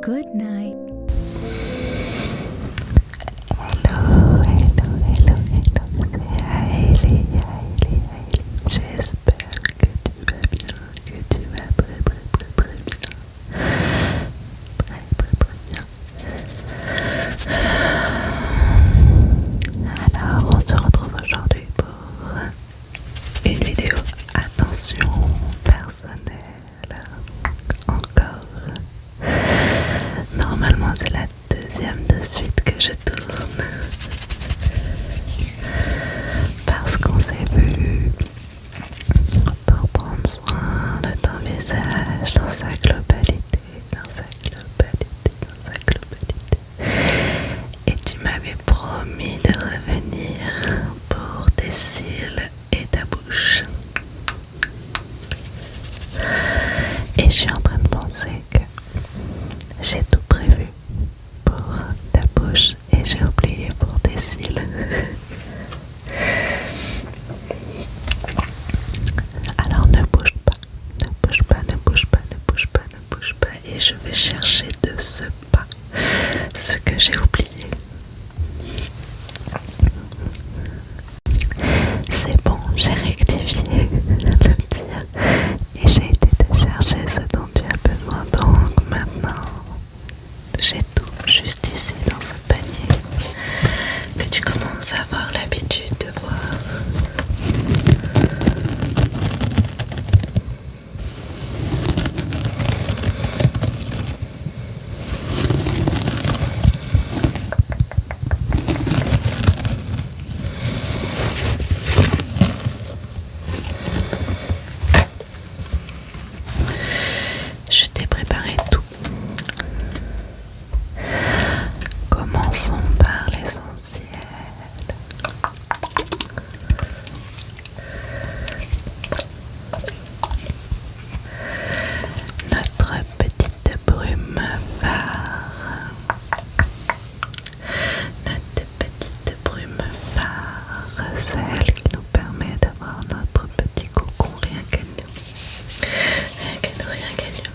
Good night. Hello, hello, hello, hello, c'est Hailey. J'espère que tu vas bien, que tu vas très bien. Alors, on se retrouve aujourd'hui pour une vidéo, attention, personnelle, encore. Normalement, c'est la deuxième de suite que je tourne. Parce qu'on s'est vu pour prendre soin de ton visage dans sa globalité. Et tu m'avais promis de revenir pour tes cils et ta bouche. Et je suis en train de penser que j'ai tout prévu pour ta bouche et j'ai oublié pour tes cils. Alors ne bouge pas, et je vais chercher de ce pas ce que j'ai oublié. C'est bon, j'ai rectifié le tir et j'ai été te chercher ce dont tu as besoin. Donc maintenant, j'ai tout juste ici dans ce panier que tu commences à avoir l'habitude de voir. Je t'ai préparé tout. Commençons par l'essentiel. Notre petite brume phare. Celle qui nous permet d'avoir notre petit cocon rien qu'à nous. Rien qu'à nous.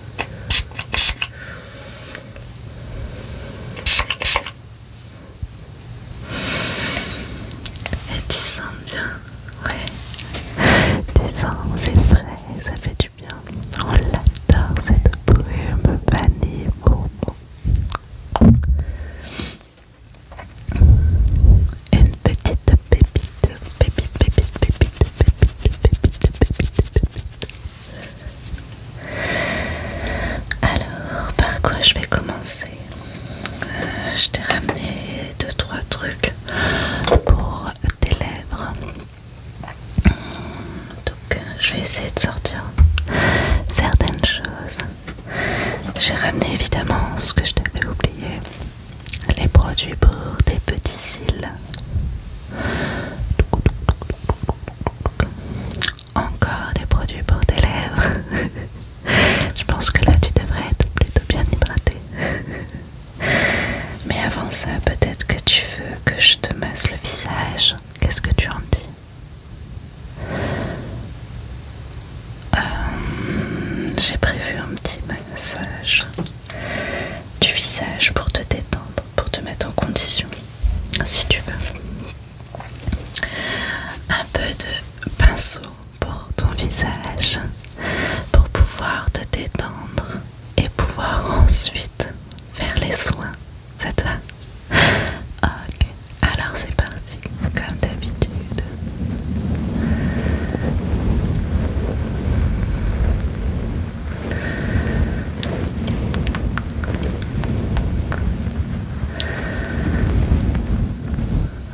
Et tu sens bien, ouais. Tu sens, c'est frais, ça fait du bien. On l'adore cette brume vanille bourbon. Une petite pépite. Alors, par quoi je vais commencer? Je t'ai ramené 2-3 trucs pour tes lèvres. Donc, je vais essayer de sortir certaines choses. J'ai ramené évidemment ce que je t'avais oublié, les produits pour tes petits cils. Encore des produits pour tes lèvres. Je pense que là tu devrais être plutôt bien hydraté. Mais avant ça, peut-être que tu veux que je te masse le visage. Qu'est-ce que tu en dis? J'ai prévu un petit massage du visage pour te détendre, pour te mettre en condition, si tu veux. Un peu de pinceau pour ton visage, pour pouvoir te détendre et pouvoir ensuite faire les soins. Ça te va? Ok, alors c'est parti, comme d'habitude.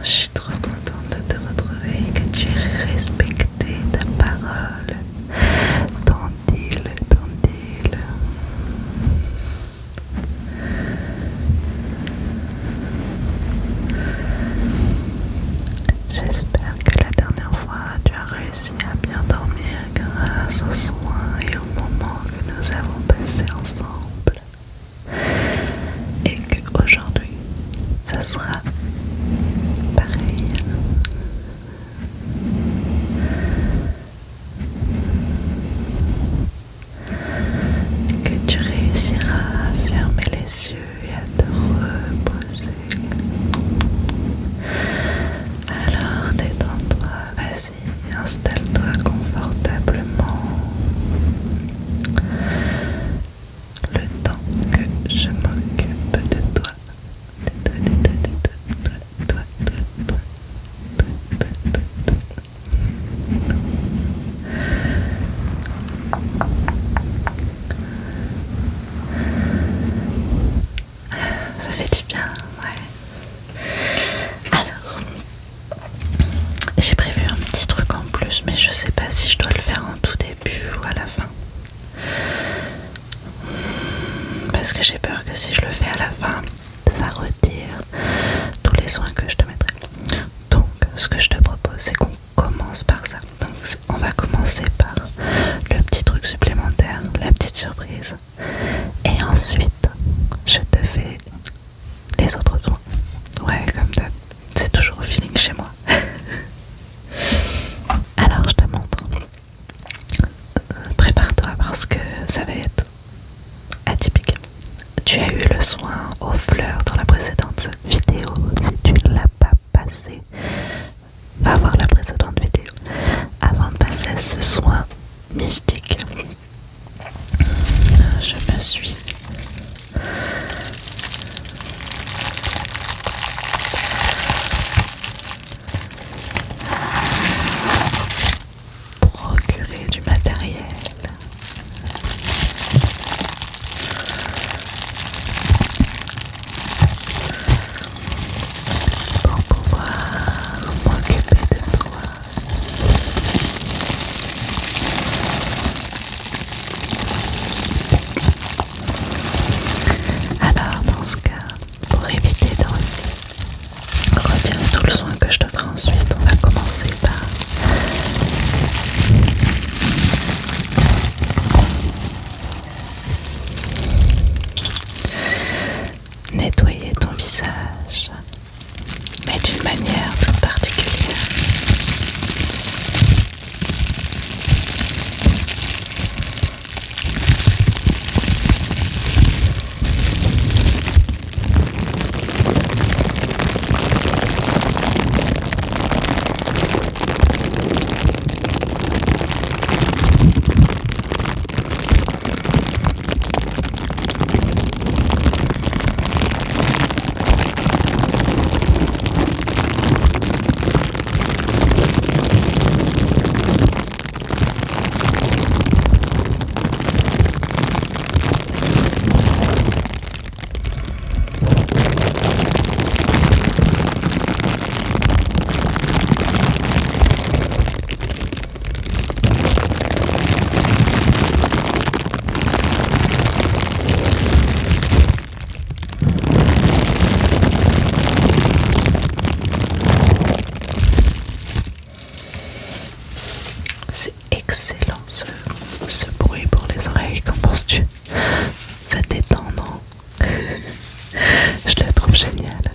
Je suis trop contente de te retrouver, que tu aies respecté ta parole, ton deal. J'espère que la dernière fois tu as réussi à bien dormir grâce aux soins et aux moments que nous avons passés ensemble. Et qu'aujourd'hui, ça sera pareil. Que tu réussiras à fermer les yeux le soin aux fleurs dans la précédente vidéo. Si tu ne l'as pas passé, va voir la précédente vidéo avant de passer à ce soin mystique. Je me suis procuré du matériel pour pouvoir m'occuper de toi. Alors dans ce cas, pour éviter de retirer tout le soin que je te ferai ensuite, on va commencer par nettoyer ton visage, mais d'une manière toute particulière. C'est excellent ce bruit pour les oreilles, qu'en penses-tu? Ça détend, non? Je le trouve génial.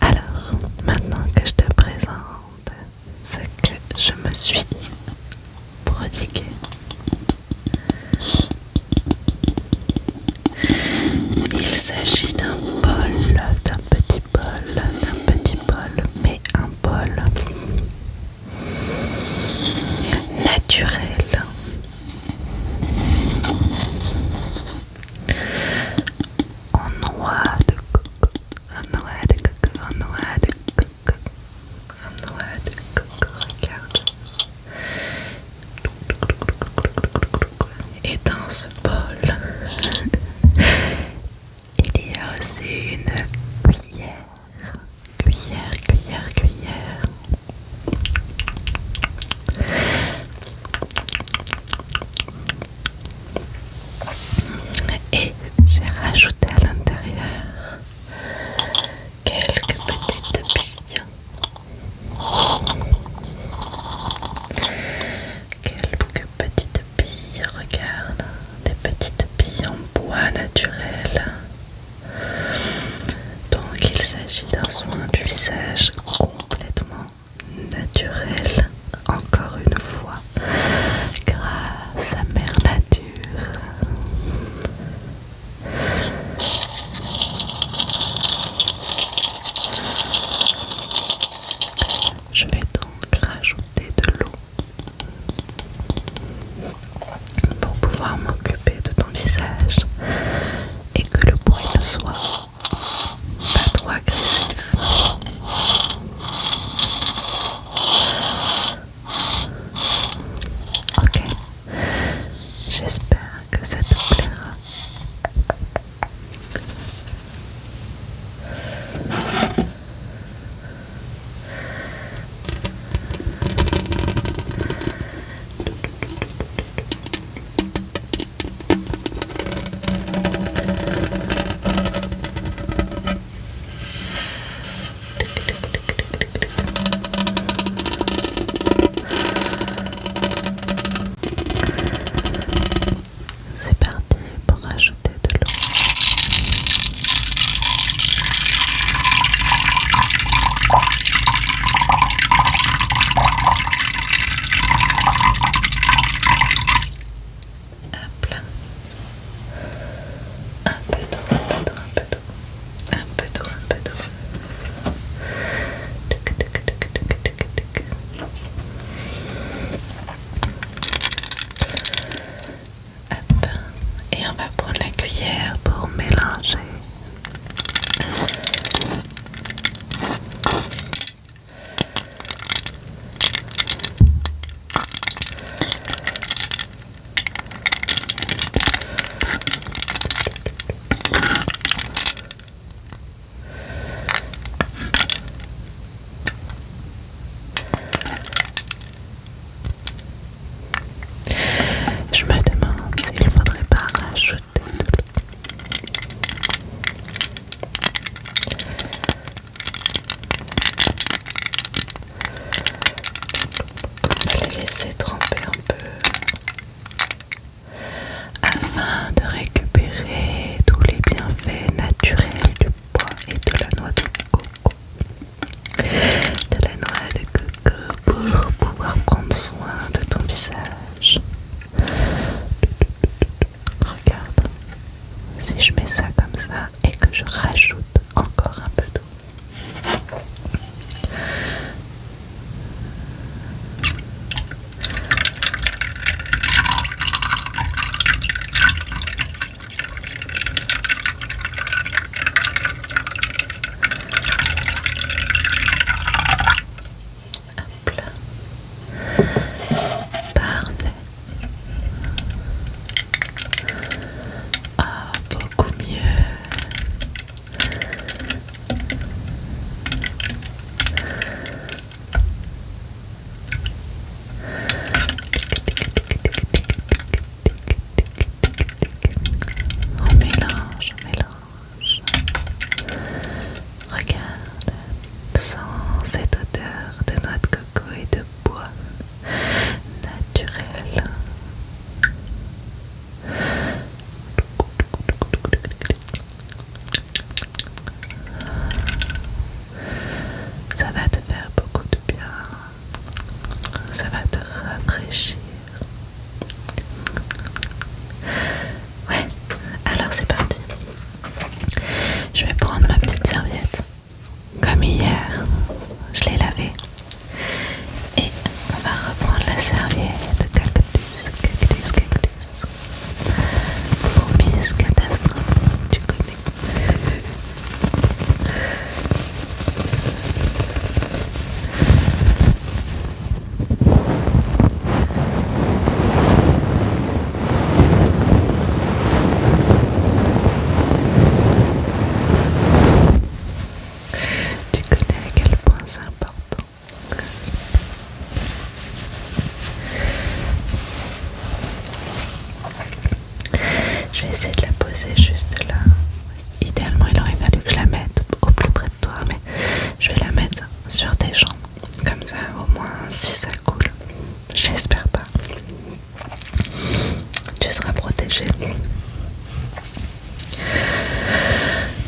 Alors, maintenant que je te présente ce que je me suis prodigué, il s'agit d'un bol, d'un petit bol, mais un bol naturel. En noix de coco, regarde. Et dans ce bol, il y a aussi une cuillère. Et j'ai rajouté à l'intérieur quelques petites billes. Regarde, des petites billes en bois naturel. Donc il s'agit d'un soin du visage complètement naturel, encore une fois, grâce à Mère Nature. Je vais donc rajouter de l'eau pour pouvoir m'occuper de ton visage et que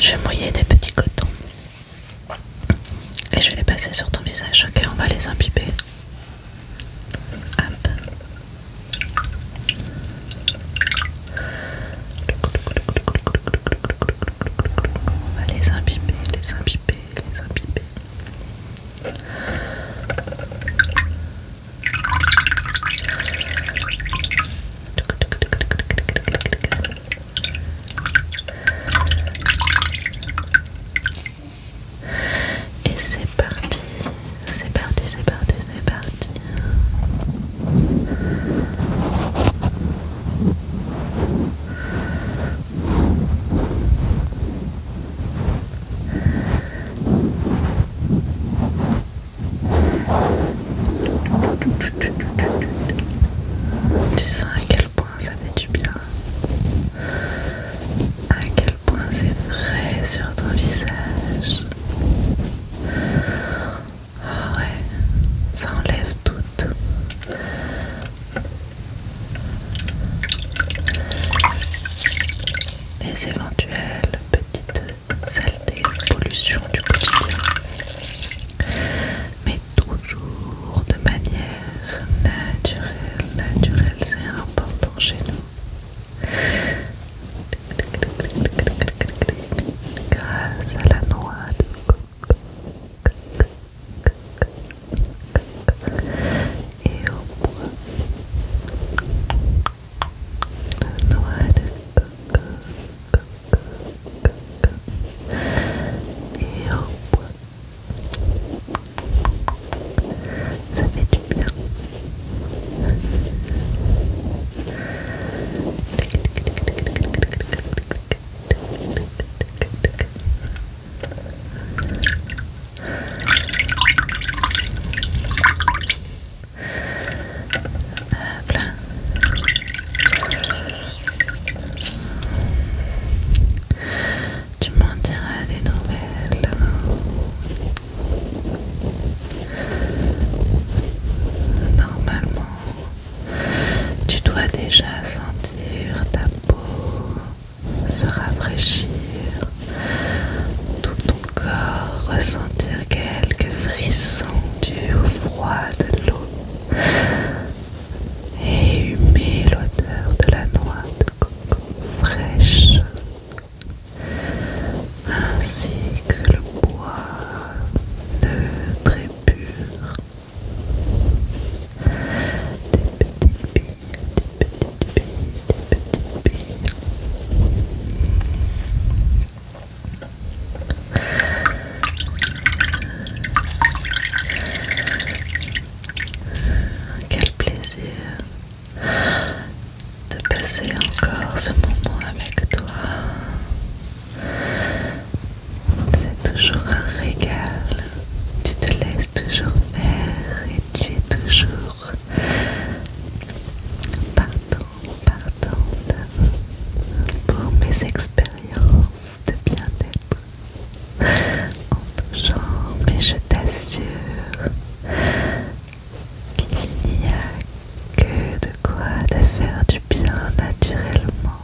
Je vais mouiller des petits cotons et je vais les passer sur ton visage. Ok, on va les imbiber. Hop. On va les imbiber, les imbiber, les imbiber. Et c'est parti, c'est parti, c'est parti, c'est parti. Tu sens à quel point ça fait du bien, à quel point c'est frais sur ton visage. Ah ouais, ça enlève toutes les éventuelles petites saletés, pollutions du quotidien, mais toujours de manière naturelle. Naturelle, c'est important chez nous. Grâce à la noix de coco et au bois de noix de coco et au bois, ça fait du bien. Hop là. Tu m'en diras des nouvelles. Normalement, tu dois déjà sentir ta peau se rafraîchir, tout ton corps ressentir quelques frissons dus au froid de l'eau et humer l'odeur de la noix de coco fraîche, ainsi que le bois neutre et pur, des petites billes, des petites billes. Quel plaisir de passer encore ce moment avec toi. C'est toujours un régal. Tu te laisses toujours faire et tu es toujours partante pour mes expériences de bien-être en tout genre. Mais je t'assure qu'il n'y a que de quoi te faire du bien naturellement.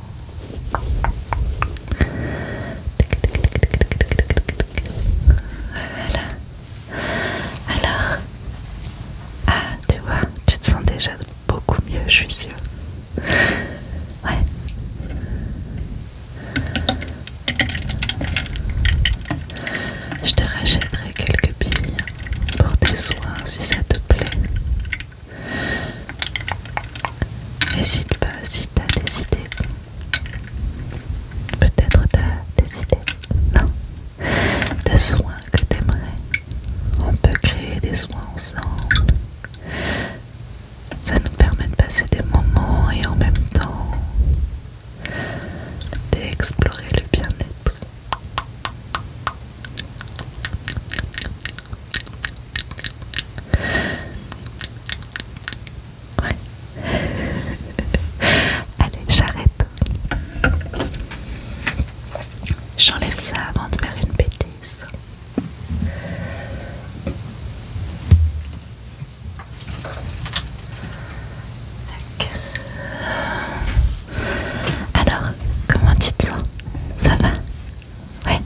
Voilà. Alors, tu vois, tu te sens déjà beaucoup mieux, je suis sûre. Ouais. Je te rachèterai quelques billes pour tes soins si ça te plaît. N'hésite pas si t'as des idées. Peut-être t'as des idées, non, de soins que t'aimerais. On peut créer des soins ensemble. Ça nous permet de passer des moments et en même temps d'explorer le bien-être. Ouais. Allez, j'arrête. J'enlève ça avant de faire une bêtise. Alors, comment tu te sens? Ça va? Ouais.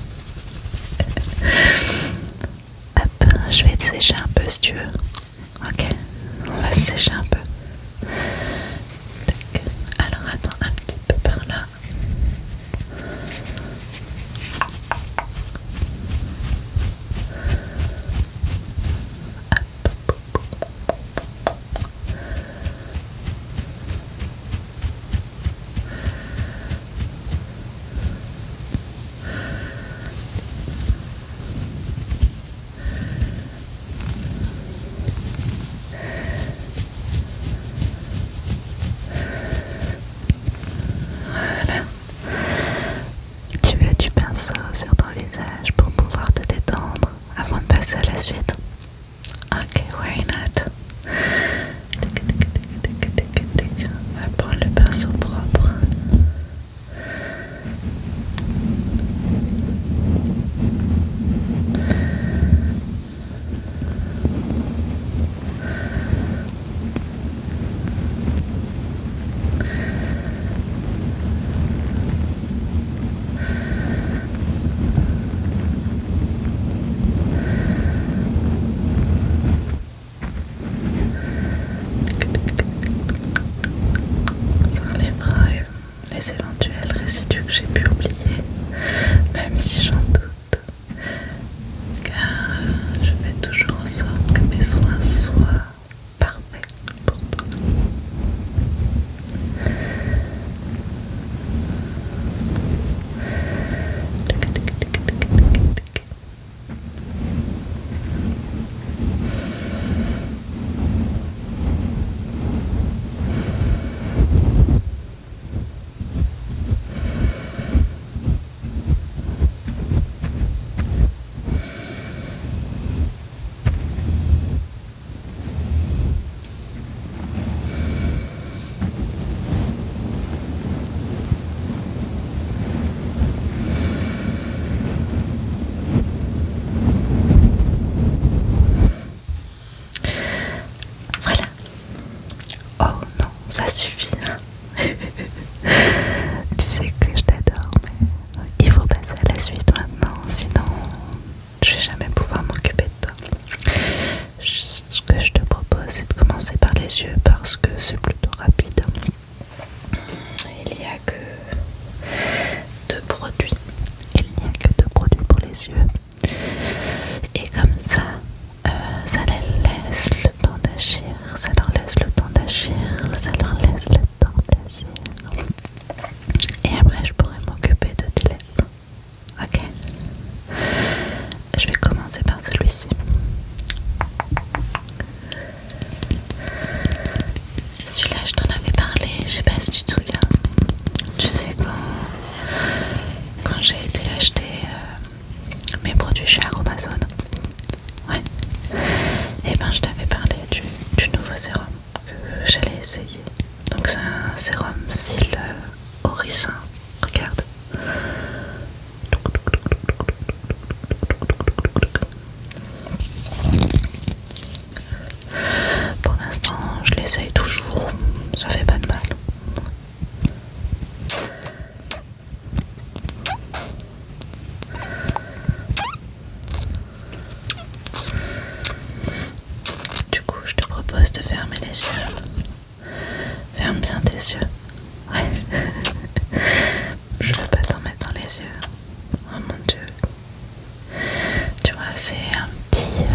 c'est un petit,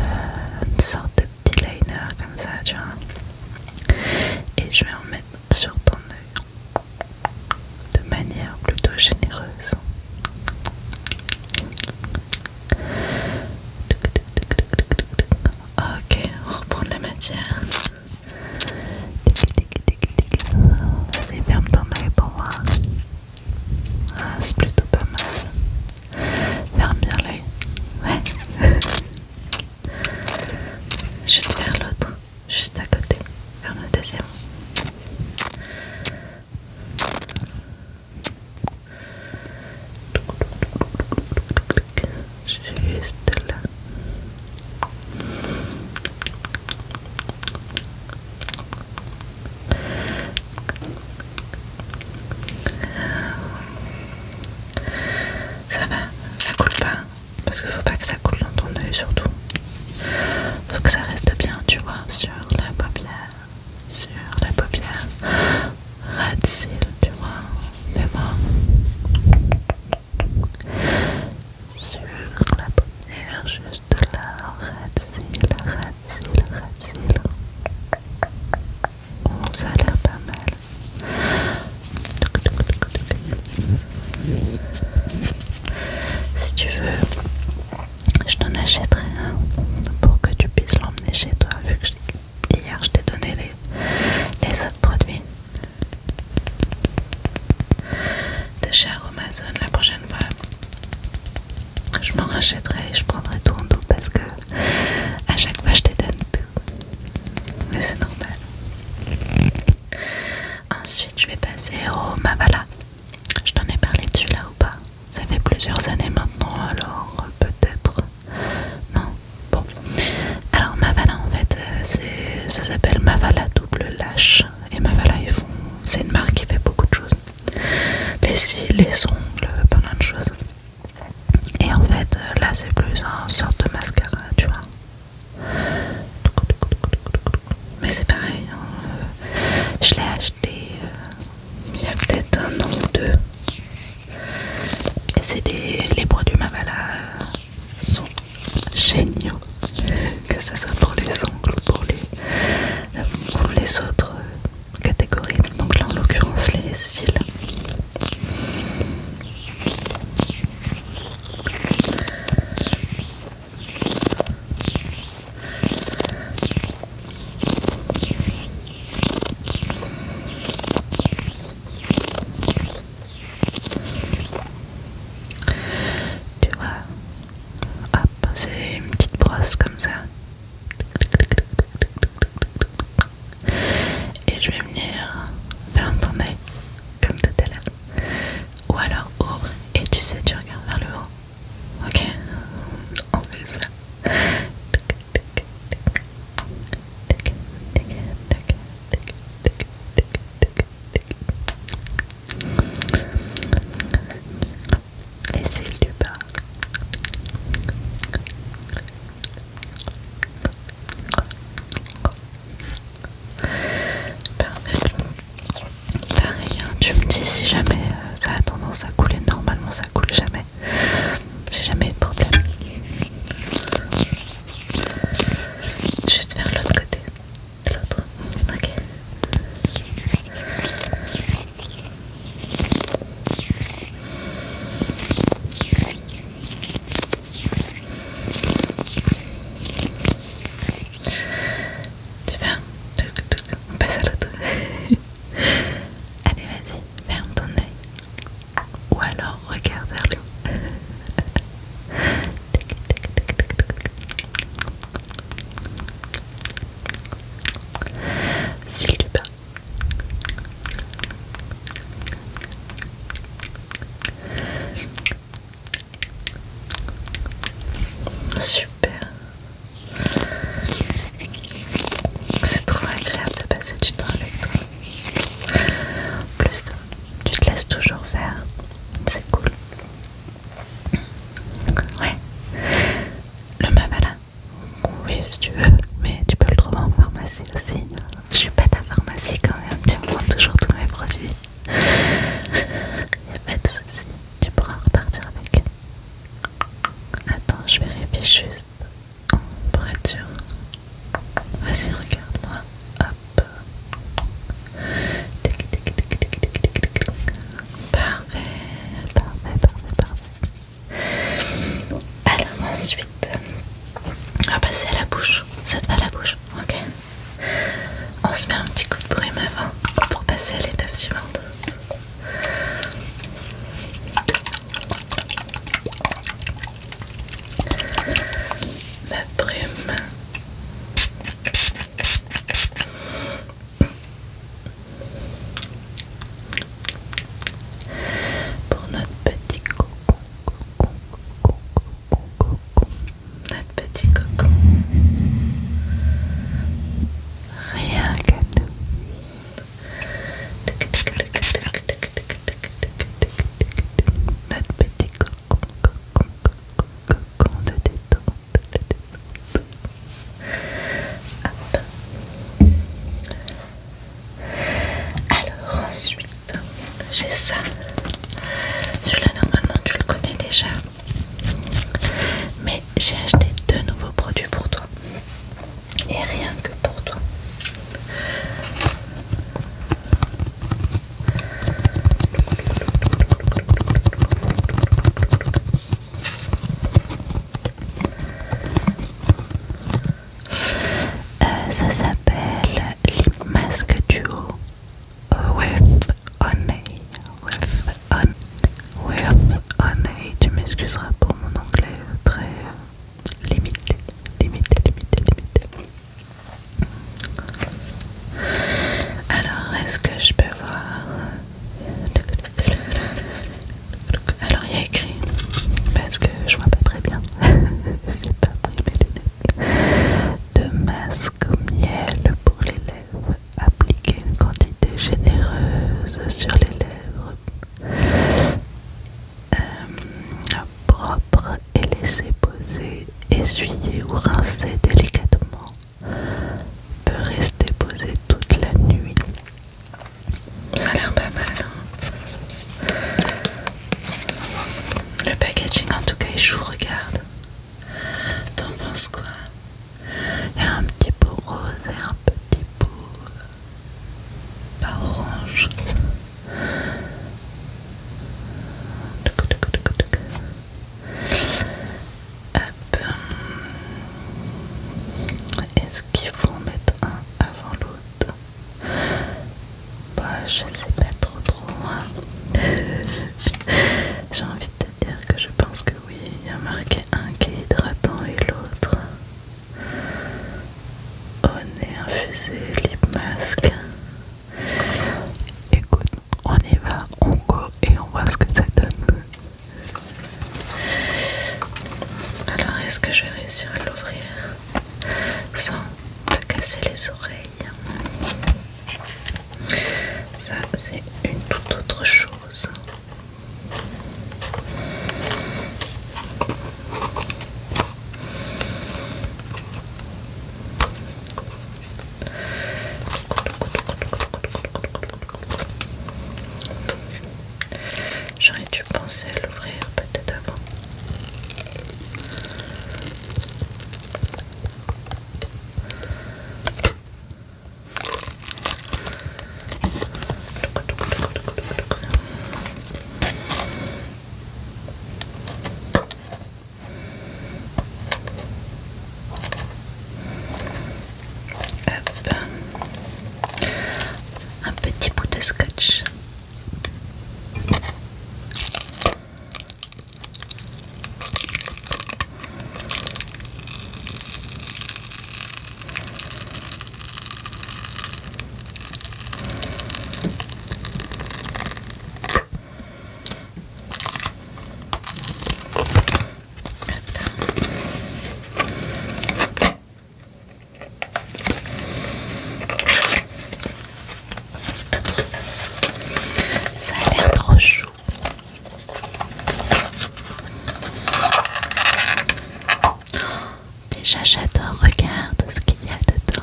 une sorte de petit liner comme ça, tu vois. Et je vais en mettre sur ton œil de manière plutôt généreuse. Ok, on reprend de la matière. Vas-y, ferme ton œil pour voir. Ah, c'est plutôt pas mal. Ferme bien l'œil. Ouais. Je vais te faire l'autre, juste à côté. Ferme le deuxième. Juste là. Ça va, ça coule pas. Parce qu'il faut pas que ça coule dans ton œil surtout. Faut que ça reste bien, tu vois, sur la paupière. Sur la paupière. Ras de cils, tu vois. Vraiment. Sur la paupière, juste là. Ras de cils, ras de cils, ras de cils. Oh, ça a l'air pas mal. Si tu veux, je t'en achèterai un pour que tu puisses l'emmener chez toi, vu que hier je t'ai donné les autres produits de chez Aromazone. La prochaine fois, je m'en rachèterai et je prendrai tout en double parce que à chaque fois je te donne tout. Mais c'est normal. Ensuite, je vais passer au Mavala. Je t'en ai parlé dessus là ou pas? Ça fait plusieurs années maintenant, alors peut-être. Non. Bon. Alors Mavala en fait, ça s'appelle Mavala Double Lash. Et Mavala c'est une marque qui fait beaucoup de choses. Les cils, les ongles, plein de choses. Et en fait, là c'est plus une sorte de mascara, tu vois. Mais c'est pareil, hein. Je l'ai acheté il y a peut-être un an ou deux. Et c'est les produits Mavala sont géniaux. Que ce soit pour les ongles ou pour les autres catégories. Donc là en l'occurrence les cils. Tu vois, hop, c'est une petite brosse comme ça. Et je vais venir faire ton œil comme tout à l'heure. Ou alors ouvre et tu sais, tu regardes vers le haut. Ok, on fait ça. Les cils du bas. Parfait. Pareil, hein, tu me dis si jamais ça a tendance à couler. Normalement ça coule jamais. J'ai jamais eu de problème. Je vais te faire l'autre côté. L'autre. Ok. Tu fermes. On passe à l'autre. Allez, vas-y, ferme ton œil. Ou alors regarde vers le haut. Cils du bas. Super. C'est trop agréable de passer du temps avec toi. En plus, tu te laisses toujours faire. C'est cool. Ouais. Le Mavala. Oui, si tu veux. Mais tu peux le trouver en pharmacie aussi. Je suis pas ta pharmacie quand même. Tu me prends toujours tous mes produits. Y'a pas de soucis. Tu pourras repartir avec. Attends, je vérifie juste. rincer délicatement, peut rester posé toute la nuit. Ça a l'air pas mal, hein. Le packaging en tout cas est chou, regarde. T'en penses quoi? Il y a un petit pot rose et un petit pot orange. Hop. Est-ce qu'il faut en mettre un avant l'autre? Bah, je sais pas trop. J'ai envie de te dire que je pense que oui. Il y a marqué un qui est hydratant et l'autre au nez infusé, lip mask. Écoute, on y va, on go et on voit ce que ça donne. Alors, est-ce que je vais réussir à l'ouvrir sans te casser les oreilles? Ça, c'est une toute autre chose. J'aurais dû penser à l'ouvrir peut-être avant. Hop. Un petit bout de scotch. Ça a l'air trop chou. Déjà j'adore, regarde ce qu'il y a dedans.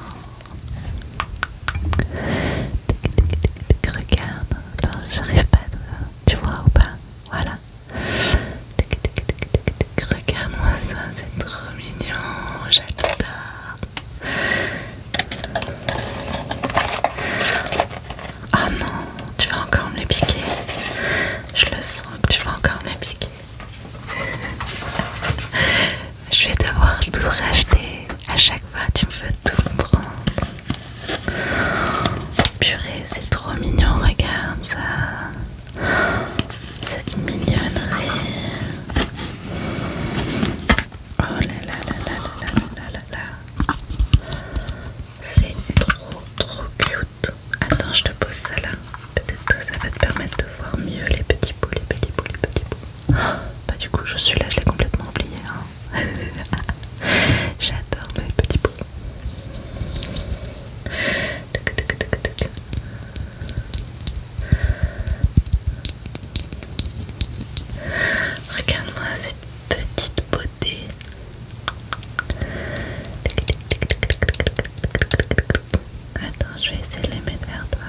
Regarde, alors j'arrive pas à... Tu vois ou pas? Voilà. Regarde-moi ça, c'est trop mignon, j'adore. Oh non, tu vas encore me les piquer. Je le sens que tu vas encore me les piquer. Je vais devoir tout racheter. À chaque fois, tu me veux tout prendre. Purée, c'est trop mignon, regarde ça. Cette mignonnerie. Oh là là là là là là là là. C'est trop cute. Attends, je te pose ça là. Peut-être que ça va te permettre de voir mieux les petits pots. Oh, bah du coup, je suis là, je l'ai complètement oublié. Hein. J'adore les petits pots. Regarde-moi cette petite beauté. Attends, je vais essayer de les mettre vers toi.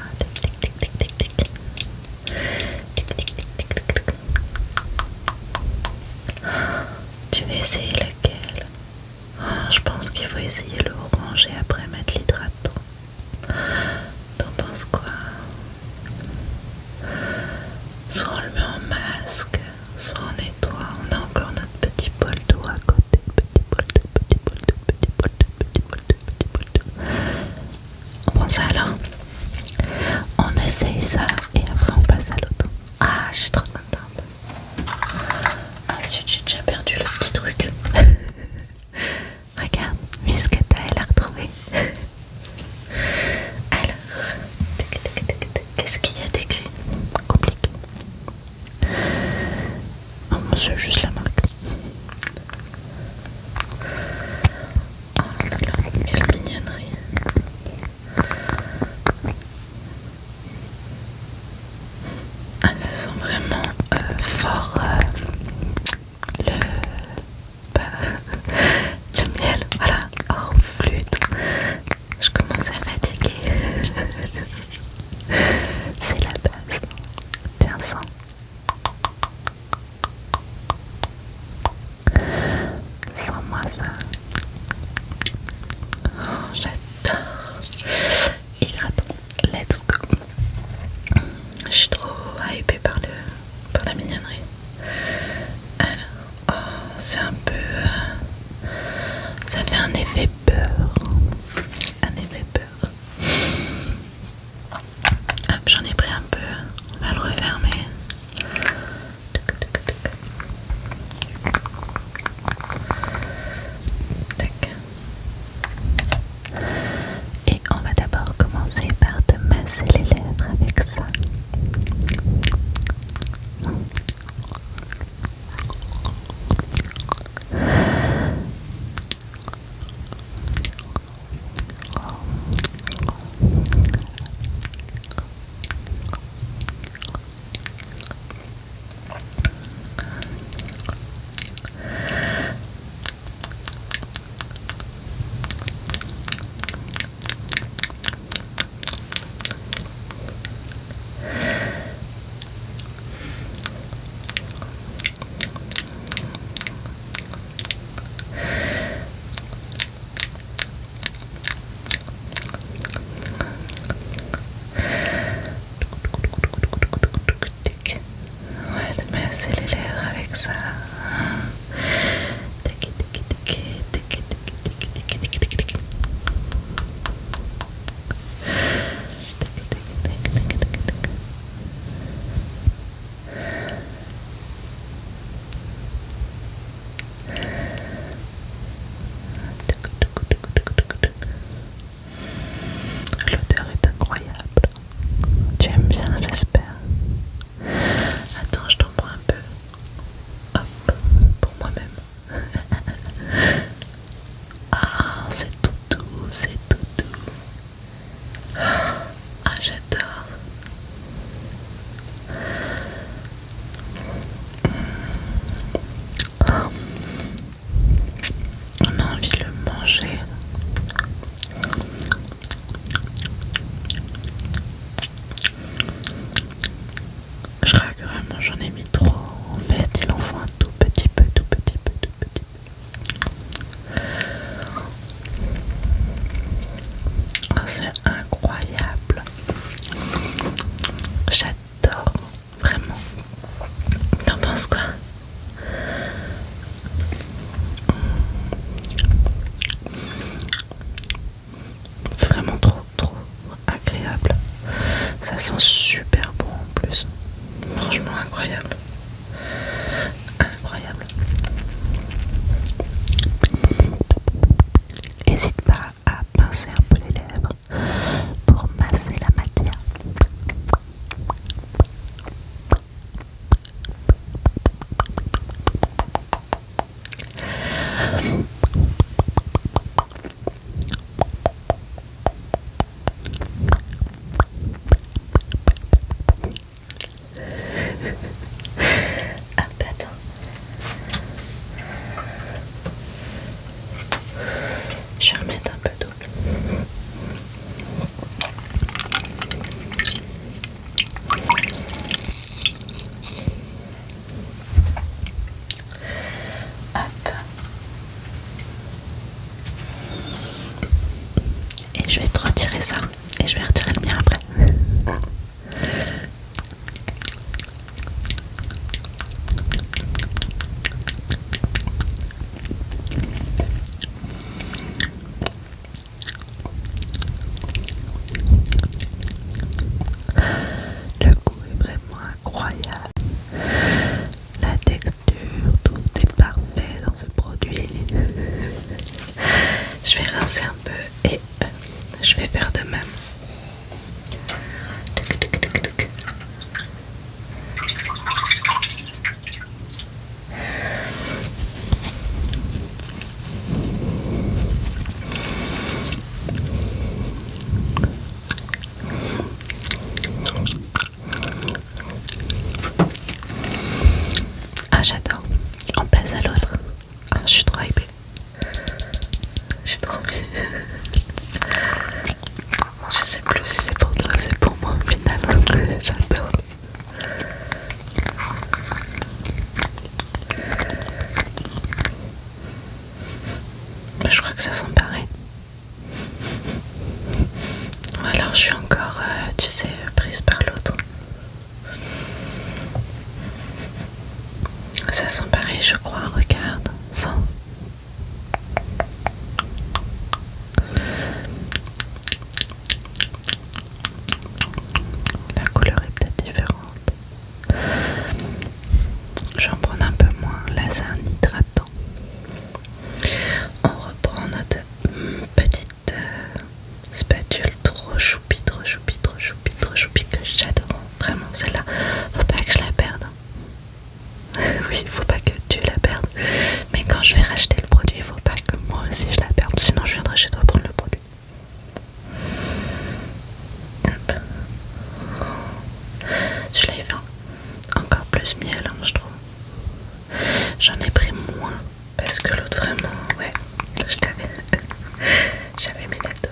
Tu veux essayer lequel? Je pense qu'il faut essayer le orange et après mettre l'hydratant. T'en penses quoi? Soit on le met en masque, soit on nettoie. On a encore notre petit bol d'eau à côté. Petit bol d'eau. On prend ça alors? On essaye ça et après on passe à l'autre. Ah, je suis trop contente. Ensuite, j'ai déjà perdu le petit truc. Regarde, Miskata, elle a retrouvé. Alors, qu'est-ce qu'il y a d'écrit? Compliqué. Oh, c'est juste la marque. Oh là là, quelle mignonnerie. Ah, ça sent vraiment fort le miel, voilà. c'est un peu... ça fait un effet beurre. Un effet beurre. Hop, j'en ai pris un peu. On va le refermer. Tac. Et on va d'abord commencer par te masser les lèvres avec ça. L'odeur est incroyable. Tu aimes bien, j'espère. Attends, je t'en prends un peu. Hop, pour moi-même. Ah, c'est tout doux, c'est tout doux. Ah, j'adore. On a envie de le manger. Je crois que vraiment j'en ai mis trop. En fait, il en faut un tout petit peu, tout petit peu, tout petit peu. Oh, c'est incroyable. J'adore, vraiment. T'en penses quoi? C'est vraiment trop, trop agréable. Ça sent super bon en plus. Franchement incroyable. Incroyable. N'hésite pas à pincer un peu les lèvres pour masser la matière. Hop, attends. Je vais remettre un peu d'eau. Hop. Et je vais te retirer ça. Et je vais retirer le mien après. Le goût est vraiment incroyable. La texture, tout est parfait dans ce produit. Je vais rincer un peu et je vais faire de même. Ah, j'adore. On passe à l'autre. Ah, je suis trop hypée. J'ai trop envie. Je sais plus si c'est pour toi, c'est pour moi au final. J'adore. Je crois que ça sent pareil. Ou alors je suis encore, tu sais, prise par l'autre. Ça sent pareil, je crois, regarde. Sens. La couleur est peut-être différente. Je vais en prendre un peu moins. Là, c'est un hydratant. On reprend notre petite spatule trop choupie, trop choupie, trop choupie, trop choupie que j'adore. Vraiment, celle-là, faut pas que je la perde. Oui, il faut pas que tu la perdes. Mais quand je vais racheter le produit, il faut pas que moi aussi je la perde. Sinon, je viendrai chez toi prendre le produit. Hop. Celui-là, il fait encore plus miel, hein, je trouve. J'en ai pris moins parce que l'autre, vraiment, ouais, j'avais mis la dose.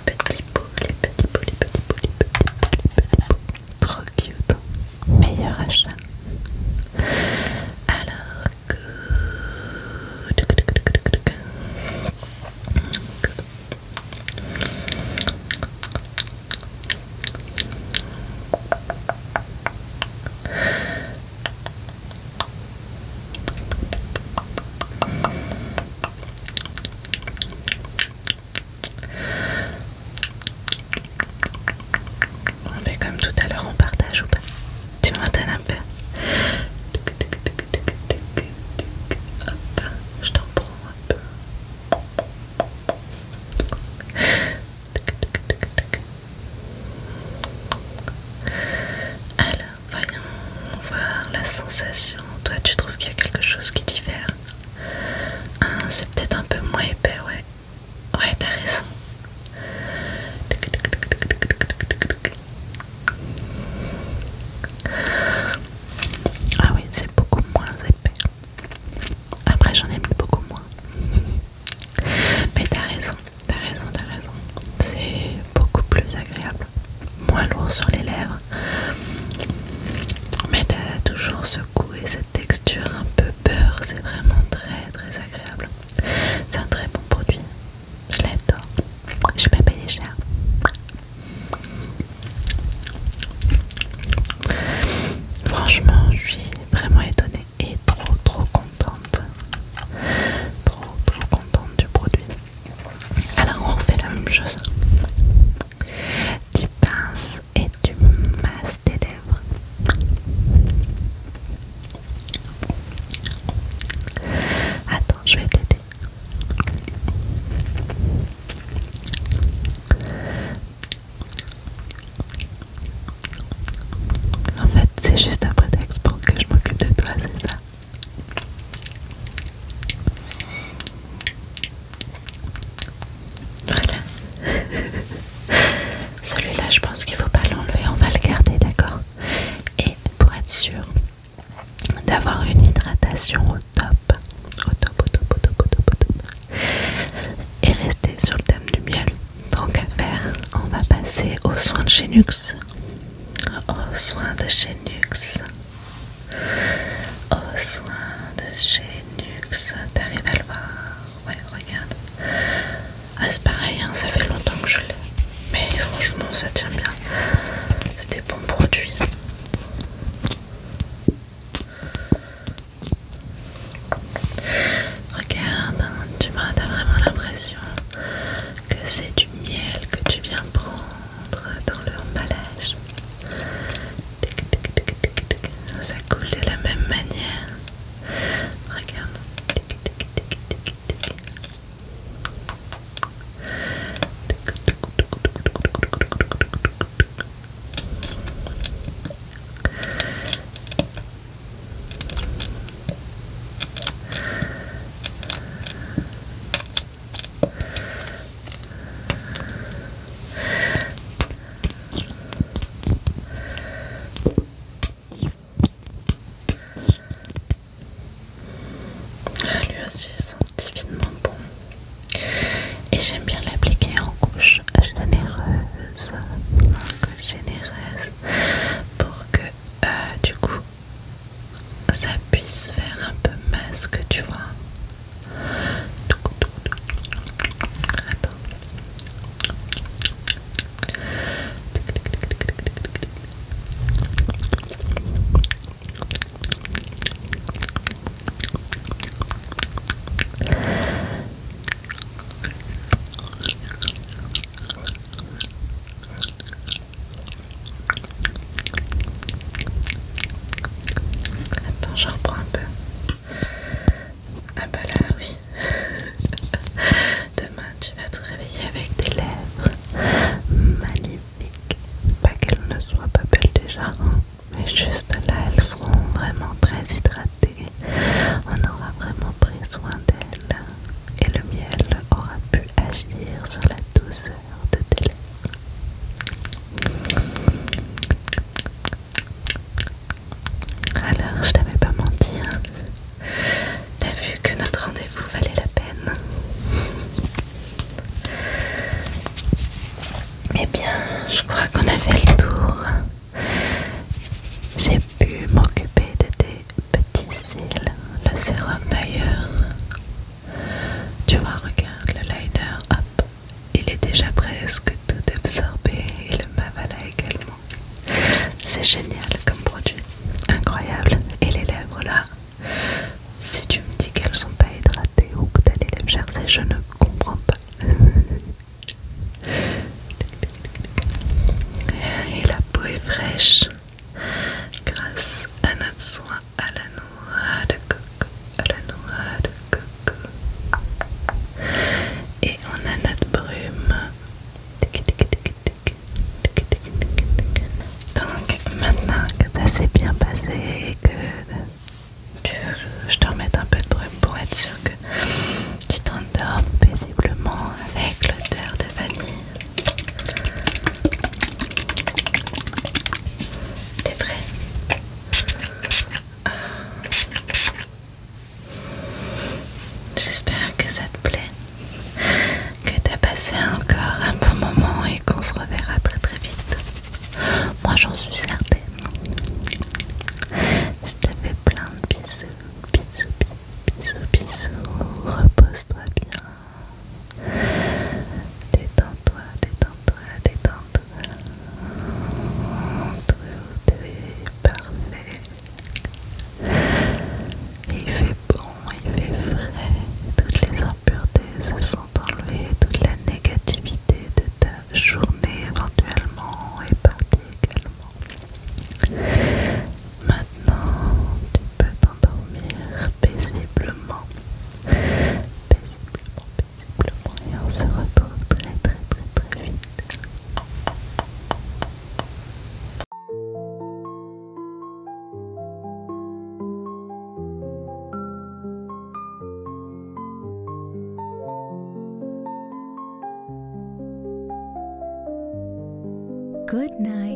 Les petits pots, les petits pots, les petits pots, les petits pots, les petits pots. Trop cute. Meilleur achat. Alors que... On fait comme tout à l'heure, on partage ou pas? Tu m'entends un peu? Hop, je t'en prends un peu. Alors, voyons voir la sensation. Toi, tu trouves qu'il y a quelque chose qui diffère? Ah, c'est peut-être un peu moins épais, ouais. Ouais, t'as raison. Ah oui, c'est beaucoup moins épais. Après, j'en ai mis beaucoup moins. Mais t'as raison, t'as raison, t'as raison. C'est beaucoup plus agréable. Moins lourd sur les lèvres. Mais t'as toujours ce goût et cette texture un peu beurre. C'est vraiment très très agréable. C'est un très bon produit. Je l'adore. Je peux payer cher. Franchement, je suis vraiment étonnée et trop contente. Trop contente du produit. Alors on refait la même chose. Tu pinces et tu masses tes lèvres. Attends, je vais t'aider. En fait, c'est juste un prétexte pour que je m'occupe de toi, c'est ça? Voilà. Celui-là, je pense qu'il faut pas l'enlever, on va le garder, d'accord? Et pour être sûr d'avoir une hydratation au top, et rester sur le thème du miel, tant qu'à faire, on va passer aux soins de chez Nux. Aux soins de chez Nux. Aux soins de chez Nux. T'arrives à le voir? Ouais, regarde. Ah, c'est pareil, hein, ça fait longtemps que je l'ai. Mais franchement, ça tient bien. C'est des bons produits. Regarde, hein, t'as vraiment l'impression que c'est du miel que tu viens prendre dans l'emballage. Ça coule de la même manière. Regarde. juste là, elles seront vraiment très hydratées. On aura vraiment pris soin d'elles et le miel aura pu agir sur la douceur de tes lèvres. Alors, je t'avais pas menti, hein. T'as vu que notre rendez-vous valait la peine. Eh bien, je crois qu'on a fait le tour. J'ai pu m'occuper de tes petits cils. Le sérum d'ailleurs. Tu vois, regarde le liner, hop, il est déjà presque tout absorbé et le Mavala également. C'est génial comme produit, incroyable. Et les lèvres là, si tu me dis qu'elles sont pas hydratées ou que t'as les lèvres gercées, je ne comprends pas. Et la peau est fraîche grâce à notre soin à la noix de coco, à la noix de coco. Et on a notre brume. Donc maintenant que ça s'est bien passé et que tu veux que je te remette un peu de brume pour être sûr que tu t'endormes paisiblement avec l'odeur de vanille. T'es prêt? J'espère que ça te plaît, que t'as passé encore un bon moment et qu'on se reverra très très vite. Moi j'en suis certaine. Je te fais plein de bisous, bisous, bisous, bisous. Repose-toi bien. Détends-toi, détends-toi, détends-toi. Tout est parfait. Il fait bon, il fait frais. Toutes les impuretés se sont enlevées. Toute la négativité de ta journée éventuellement est partie également. Maintenant, tu peux t'endormir paisiblement. Paisiblement, paisiblement. Et on se retrouve très très très très vite. Good night.